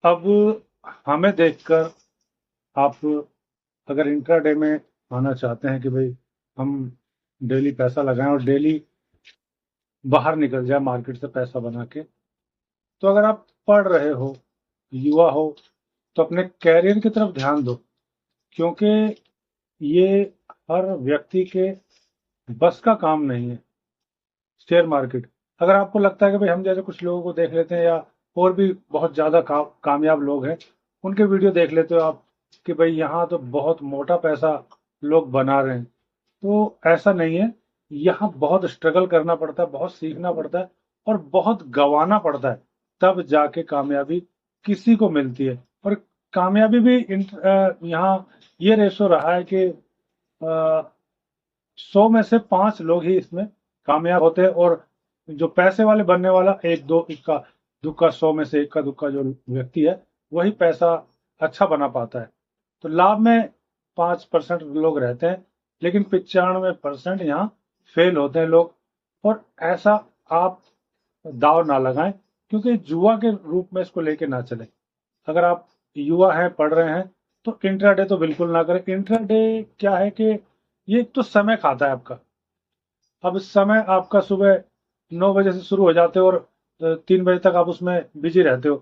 अब हमें देखकर आप अगर इंट्राडे में आना चाहते हैं कि भाई हम डेली पैसा लगाएं और डेली बाहर निकल जाए मार्केट से पैसा बना के, तो अगर आप पढ़ रहे हो, युवा हो, तो अपने कैरियर की तरफ ध्यान दो, क्योंकि ये हर व्यक्ति के बस का काम नहीं है। शेयर मार्केट, अगर आपको लगता है कि भाई हम जैसे कुछ लोगों को देख लेते हैं या और भी बहुत ज्यादा कामयाब लोग हैं, उनके वीडियो देख लेते हो आप कि भाई यहाँ तो बहुत मोटा पैसा लोग बना रहे हैं, तो ऐसा नहीं है। यहाँ बहुत स्ट्रगल करना पड़ता है, बहुत सीखना पड़ता है और बहुत गंवाना पड़ता है, तब जाके कामयाबी किसी को मिलती है। और कामयाबी भी यहाँ ये रेशो रहा है कि 100 में से 5 लोग ही इसमें कामयाब होते हैं, और जो पैसे वाले बनने वाला एक दो इक्का दुक्का, 100 में से इक्का दुक्का जो व्यक्ति है, वही पैसा अच्छा बना पाता है। तो लाभ में 5% लोग रहते हैं, लेकिन 95% यहाँ फेल होते हैं लोग। और ऐसा आप दाव ना लगाएं, क्योंकि जुआ के रूप में इसको लेके ना चले। अगर आप युवा हैं, पढ़ रहे हैं, तो इंट्राडे तो बिल्कुल ना करें। इंट्राडे क्या है कि ये एक तो समय खाता है आपका। अब समय आपका सुबह 9 बजे से शुरू हो जाते हो और 3 बजे तक आप उसमें बिजी रहते हो,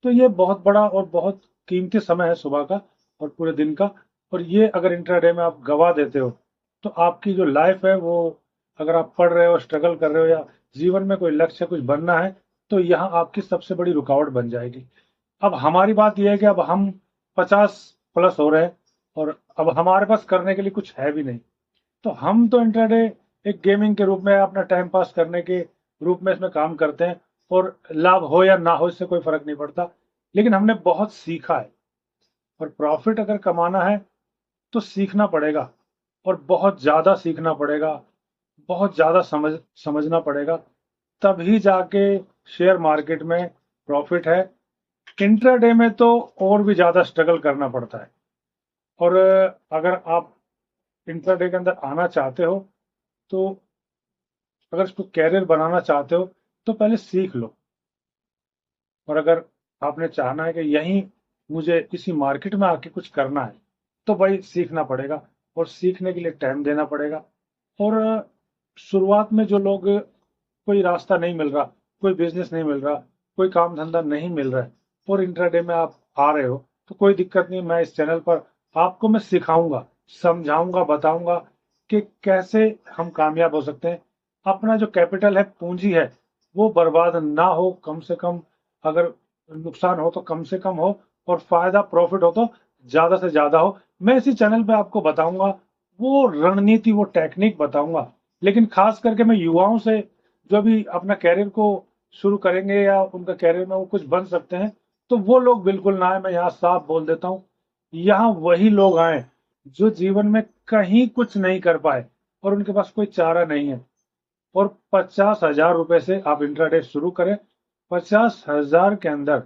तो ये बहुत बड़ा और बहुत कीमती समय है सुबह का और पूरे दिन का। और ये अगर इंट्राडे में आप गवा देते हो, तो आपकी जो लाइफ है वो, अगर आप पढ़ रहे हो, स्ट्रगल कर रहे हो या जीवन में कोई लक्ष्य कुछ बनना है, तो यहाँ आपकी सबसे बड़ी रुकावट बन जाएगी। अब हमारी बात यह है कि अब हम 50+ हो रहे हैं और अब हमारे पास करने के लिए कुछ है भी नहीं, तो हम तो इंट्राडे एक गेमिंग के रूप में, अपना टाइम पास करने के रूप में इसमें काम करते हैं, और लाभ हो या ना हो इससे कोई फर्क नहीं पड़ता। लेकिन हमने बहुत सीखा है, और प्रॉफिट अगर कमाना है तो सीखना पड़ेगा, और बहुत ज्यादा सीखना पड़ेगा, बहुत ज्यादा समझना पड़ेगा, तभी जाके शेयर मार्केट में प्रॉफिट है। इंट्राडे में तो और भी ज्यादा स्ट्रगल करना पड़ता है। और अगर आप इंट्राडे के अंदर आना चाहते हो, तो अगर इसको कैरियर बनाना चाहते हो, तो पहले सीख लो। और अगर आपने चाहना है कि यहीं मुझे इसी मार्केट में आके कुछ करना है, तो भाई सीखना पड़ेगा, और सीखने के लिए टाइम देना पड़ेगा। और शुरुआत में जो लोग, कोई रास्ता नहीं मिल रहा, कोई बिजनेस नहीं मिल रहा, कोई काम धंधा नहीं मिल रहा है, और इंट्राडे में आप आ रहे हो, तो कोई दिक्कत नहीं। मैं इस चैनल पर आपको मैं सिखाऊंगा, समझाऊंगा, बताऊंगा कि कैसे हम कामयाब हो सकते हैं। अपना जो कैपिटल है, पूंजी है, वो बर्बाद ना हो, कम से कम। अगर नुकसान हो तो कम से कम हो, और फायदा प्रॉफिट हो तो ज्यादा से ज्यादा हो। मैं इसी चैनल पे आपको बताऊंगा, वो रणनीति, वो टेक्निक बताऊंगा। लेकिन खास करके मैं युवाओं से, जो भी अपना कैरियर को शुरू करेंगे या उनका कैरियर में वो कुछ बन सकते हैं, तो वो लोग बिल्कुल ना आए। मैं यहाँ साफ बोल देता हूँ, यहाँ वही लोग आए जो जीवन में कहीं कुछ नहीं कर पाए और उनके पास कोई चारा नहीं है। और 50,000 रुपए से आप इंट्राडे शुरू करें। 50,000 के अंदर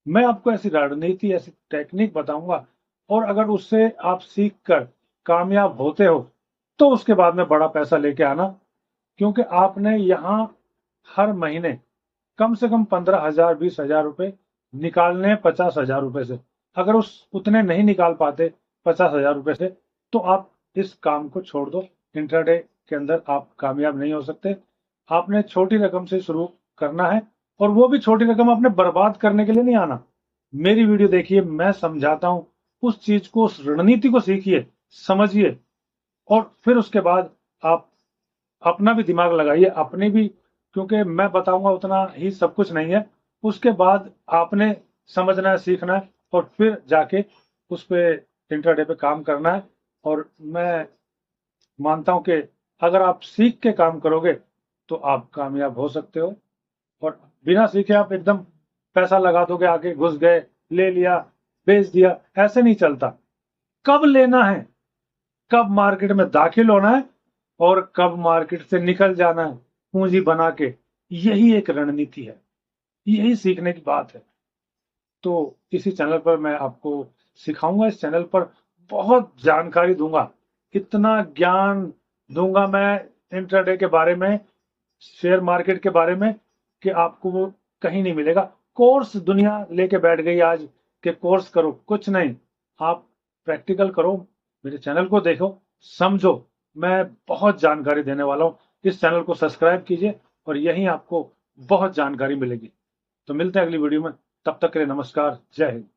मैं आपको ऐसी रणनीति, ऐसी टेक्निक बताऊंगा, और अगर उससे आप सीख कर कामयाब होते हो, तो उसके बाद में बड़ा पैसा लेके आना। क्योंकि आपने यहाँ हर महीने कम से कम 15,000 20,000 रुपए निकालने हैं 50,000 रुपए से। अगर उस उतने नहीं निकाल पाते 50,000 रुपए से, तो आप इस काम को छोड़ दो। इंट्राडे के अंदर आप कामयाब नहीं हो सकते। आपने छोटी रकम से शुरू करना है, और वो भी छोटी रकम आपने बर्बाद करने के लिए नहीं आना। मेरी वीडियो देखिए, मैं समझाता हूं, उस चीज को, उस रणनीति को सीखिए, समझिए, और फिर उसके बाद आप अपना भी दिमाग लगाइए, अपनी भी। क्योंकि मैं बताऊंगा उतना ही सब कुछ नहीं है, उसके बाद आपने समझना है, सीखना है, और फिर जाके उस पे इंट्राडे पे काम करना है। और मैं मानता हूं कि अगर आप सीख के काम करोगे, तो आप कामयाब हो सकते हो। और बिना सीखे आप एकदम पैसा लगा दोगे, आके घुस गए, ले लिया, बेच दिया, ऐसे नहीं चलता। कब लेना है, कब मार्केट में दाखिल होना है, और कब मार्केट से निकल जाना है पूंजी बना के, यही एक रणनीति है, यही सीखने की बात है। तो इसी चैनल पर मैं आपको सिखाऊंगा। इस चैनल पर बहुत जानकारी दूंगा, इतना ज्ञान दूंगा मैं इंट्राडे के बारे में, शेयर मार्केट के बारे में, कि आपको वो कहीं नहीं मिलेगा। कोर्स दुनिया लेके बैठ गई आज के कोर्स करो, कुछ नहीं, आप प्रैक्टिकल करो, मेरे चैनल को देखो, समझो, मैं बहुत जानकारी देने वाला हूँ। इस चैनल को सब्सक्राइब कीजिए और यहीं आपको बहुत जानकारी मिलेगी। तो मिलते हैं अगली वीडियो में, तब तक के लिए नमस्कार, जय हिंद।